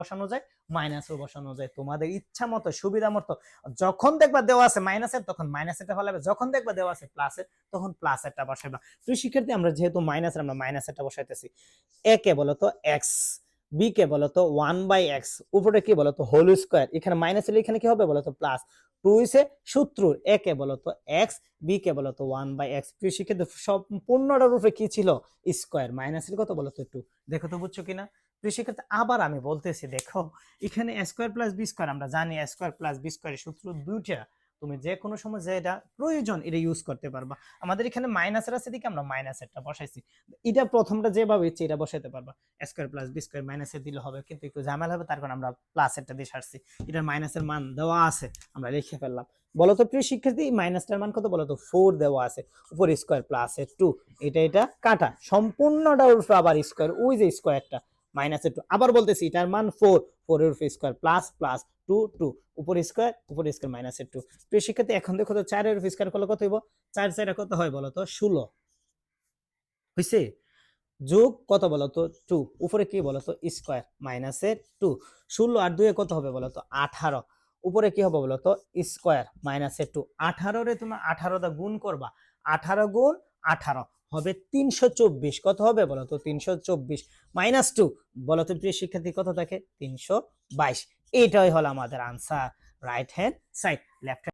বসানো যায়, মাইনাসও বসানো যায়, তোমাদের ইচ্ছা মতো সুবিধা মতো। যখন দেখবা দেওয়া আছে মাইনাসের তখন মাইনাসেরটা ফেলাবে, যখন দেখবা দেওয়া আছে প্লাসের তখন প্লাসেরটা বসাইবা। তো শিক্ষার্থী আমরা যেহেতু মাইনাসের আমরা মাইনাসেরটা বসাইতেছি। এ কে বলতো এক্স, বি কে বলতো 1/x, উপরে কি বলতো হোল স্কয়ার, এখানে মাইনাস হলে এখানে কি হবে বলতো প্লাস। 2 ইসে সূত্র, এ কে বলতো এক্স, বি কে বলতো 1/x। প্রিয় শিক্ষার্থী সম্পূর্ণটার উপরে কি ছিল স্কয়ার, মাইনাসের কত বলতো একটু দেখো তো বুঝছো কিনা। প্রিয় শিক্ষার্থী আবার আমি বলতেছি দেখো, এখানে a square plus B square, আমরা জানি a স্কয়ার প্লাস বি স্কয়ারের সূত্র দুইটা, তুমি যে কোনো সময় যেটা প্রয়োজন এটা ইউজ করতে পারবা। আমাদের এখানে মাইনাসের আছে দিকে আমরা মাইনাসেরটা বসাইছি, এটা প্রথমটা যেভাবে ইচ্ছে এটা বসাইতে পারবা। a square plus B square মাইনাসের দিলে হবে, কিন্তু একটু ঝামেলা হবে, তার কারণে আমরা প্লাসেরটা দিয়ে সারছি। এটার মাইনাসের মান দেওয়া আছে, আমরা লিখে ফেললাম। বলতো প্রিয় শিক্ষার্থী মাইনাসটার মান কত বলতো 4 দেওয়া আছে, উপর স্কয়ার প্লাসের 2, এটা কাটা সম্পূর্ণটার উপর আবার স্কয়ার, ওই যে স্কয়ারটা মাইনাসের 2, আবার বলতেছি এটার মান 4, 4 এর উপর স্কয়ার প্লাস প্লাস 2 2, উপর স্কয়ার মাইনাসের 2। প্রিয় শিক্ষার্থী এখন দেখো তো 4 এর উপর স্কয়ার করলে কত হইব, 4 4 কত হয় বলতো 16 হইছে, যোগ কত বলতো 2, উপরে কি বলতো স্কয়ার মাইনাসের 2, 16 আর 2 কত হবে বলতো 18, উপরে কি হবে বলতো স্কয়ার মাইনাসের 2, 18 রে তুমি 18 দা গুণ করবা, 18 গুণ 18 হবে 324, কত হবে বলতো 324 মাইনাস 2 বলতো প্রিয় শিক্ষার্থী কত থাকে 322। এইটাই হলো আমাদের answer, right hand side, left